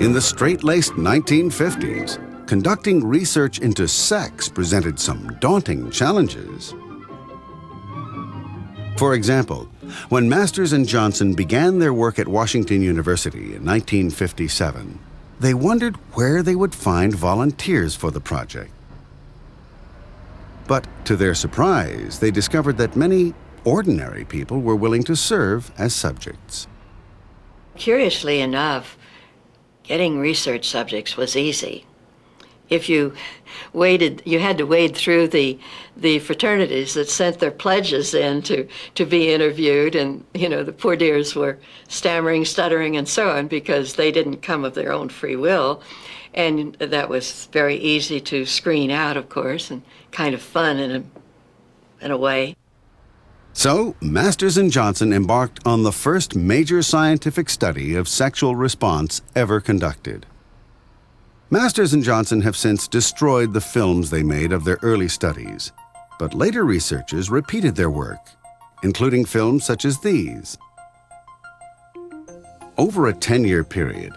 In the straight-laced 1950s, conducting research into sex presented some daunting challenges. For example, when Masters and Johnson began their work at Washington University in 1957, they wondered where they would find volunteers for the project. But to their surprise, they discovered that many ordinary people were willing to serve as subjects. Curiously enough, getting research subjects was easy. If you had to wade through the fraternities that sent their pledges in to be interviewed, and the poor dears were stammering, stuttering, and so on because they didn't come of their own free will, and that was very easy to screen out, of course, and kind of fun in a way. So, Masters and Johnson embarked on the first major scientific study of sexual response ever conducted. Masters and Johnson have since destroyed the films they made of their early studies, but later researchers repeated their work, including films such as these. Over a 10-year period,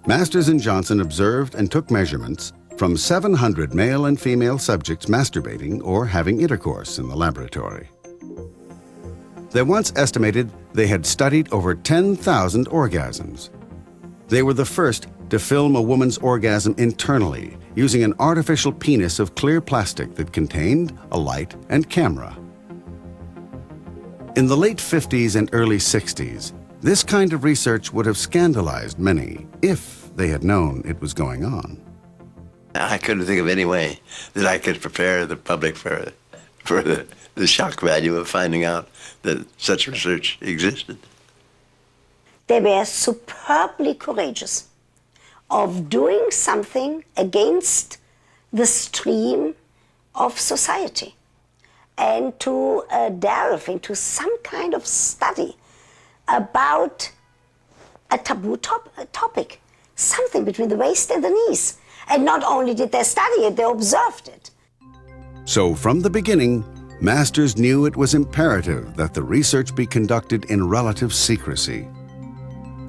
Masters and Johnson observed and took measurements from 700 male and female subjects masturbating or having intercourse in the laboratory. They once estimated they had studied over 10,000 orgasms. They were the first to film a woman's orgasm internally using an artificial penis of clear plastic that contained a light and camera. In the late 50s and early 60s, this kind of research would have scandalized many if they had known it was going on. I couldn't think of any way that I could prepare the public for the shock value of finding out that such research existed. They were superbly courageous of doing something against the stream of society and to delve into some kind of study about a taboo topic, something between the waist and the knees. And not only did they study it, they observed it. So from the beginning, Masters knew it was imperative that the research be conducted in relative secrecy.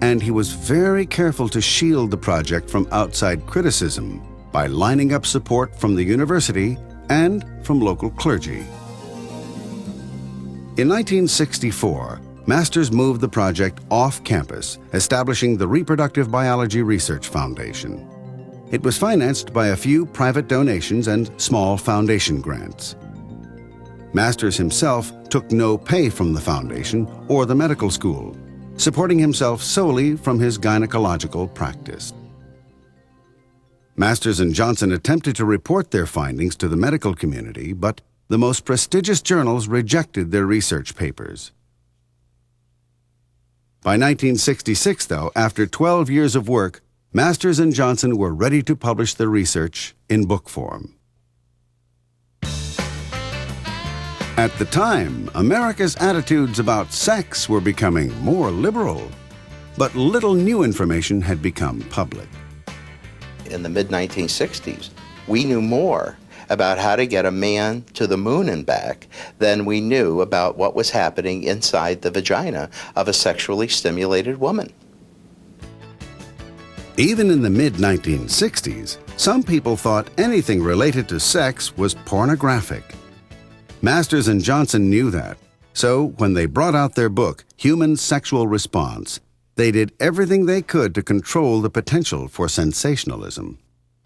And he was very careful to shield the project from outside criticism by lining up support from the university and from local clergy. In 1964, Masters moved the project off campus, establishing the Reproductive Biology Research Foundation. It was financed by a few private donations and small foundation grants. Masters himself took no pay from the foundation or the medical school, supporting himself solely from his gynecological practice. Masters and Johnson attempted to report their findings to the medical community, but the most prestigious journals rejected their research papers. By 1966, though, after 12 years of work, Masters and Johnson were ready to publish their research in book form. At the time, America's attitudes about sex were becoming more liberal, but little new information had become public. In the mid-1960s, we knew more about how to get a man to the moon and back than we knew about what was happening inside the vagina of a sexually stimulated woman. Even in the mid-1960s, some people thought anything related to sex was pornographic. Masters and Johnson knew that, so when they brought out their book, Human Sexual Response, they did everything they could to control the potential for sensationalism.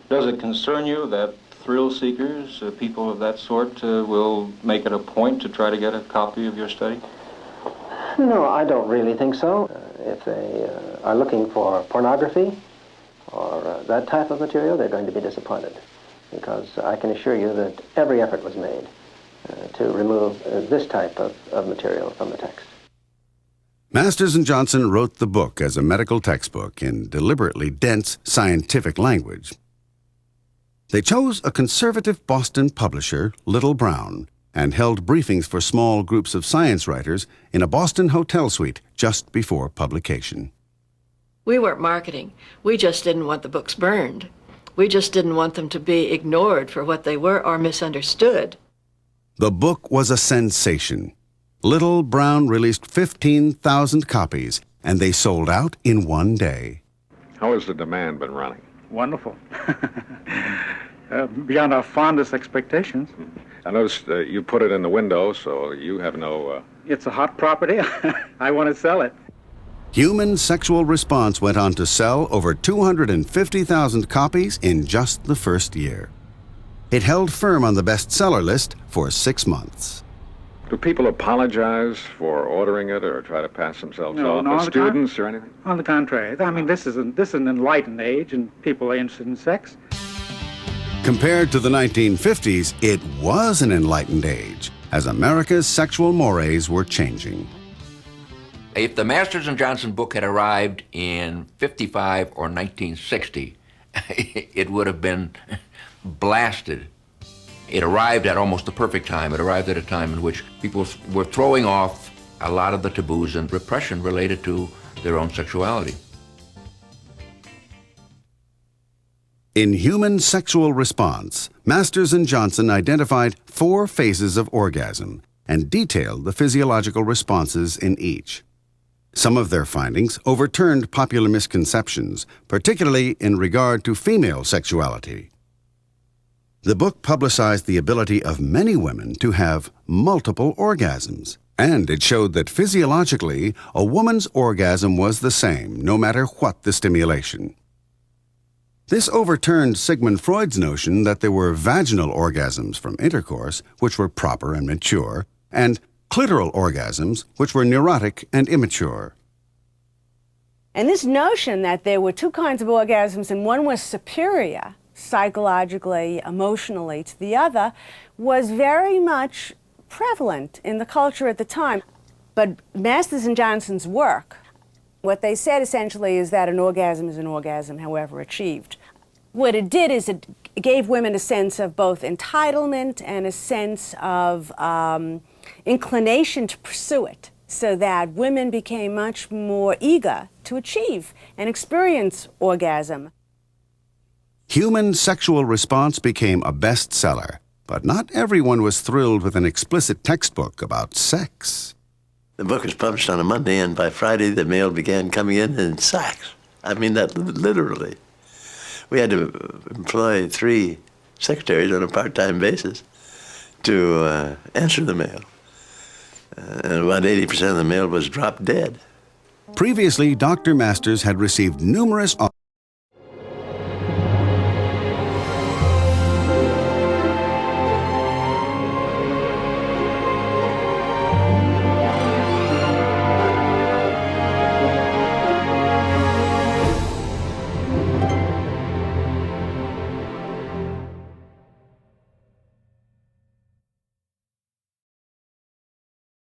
Does it concern you that thrill seekers, people of that sort, will make it a point to try to get a copy of your study? No, I don't really think so. If they are looking for pornography or that type of material, they're going to be disappointed, because I can assure you that every effort was made to remove this type of material from the text. Masters and Johnson wrote the book as a medical textbook in deliberately dense scientific language. They chose a conservative Boston publisher, Little Brown, and held briefings for small groups of science writers in a Boston hotel suite just before publication. We weren't marketing. We just didn't want the books burned. We just didn't want them to be ignored for what they were or misunderstood. The book was a sensation. Little Brown released 15,000 copies, and they sold out in one day. How has the demand been running? Wonderful. Beyond our fondest expectations. I noticed you put it in the window, so you have no... It's a hot property. I want to sell it. Human Sexual Response went on to sell over 250,000 copies in just the first year. It held firm on the bestseller list for 6 months. Do people apologize for ordering it or try to pass themselves No, off no, as students or anything? On the contrary. I mean, this is an enlightened age, and people are interested in sex. Compared to the 1950s, it was an enlightened age, as America's sexual mores were changing. If the Masters and Johnson book had arrived in 55 or 1960, it would have been blasted. It arrived at almost the perfect time. It arrived at a time in which people were throwing off a lot of the taboos and repression related to their own sexuality. In Human Sexual Response, Masters and Johnson identified 4 phases of orgasm and detailed the physiological responses in each. Some of their findings overturned popular misconceptions, particularly in regard to female sexuality. The book publicized the ability of many women to have multiple orgasms, and it showed that physiologically, a woman's orgasm was the same, no matter what the stimulation. This overturned Sigmund Freud's notion that there were vaginal orgasms from intercourse, which were proper and mature, and clitoral orgasms, which were neurotic and immature. And this notion that there were 2 kinds of orgasms and one was superior, psychologically, emotionally, to the other, was very much prevalent in the culture at the time. But Masters and Johnson's work, what they said essentially is that an orgasm is an orgasm, however achieved. What it did is it gave women a sense of both entitlement and a sense of inclination to pursue it, so that women became much more eager to achieve and experience orgasm. Human Sexual Response became a bestseller, but not everyone was thrilled with an explicit textbook about sex. The book was published on a Monday, and by Friday the mail began coming in sacks. I mean that literally. We had to employ 3 secretaries on a part-time basis to answer the mail. And about 80% of the mail was dropped dead. Previously, Dr. Masters had received numerous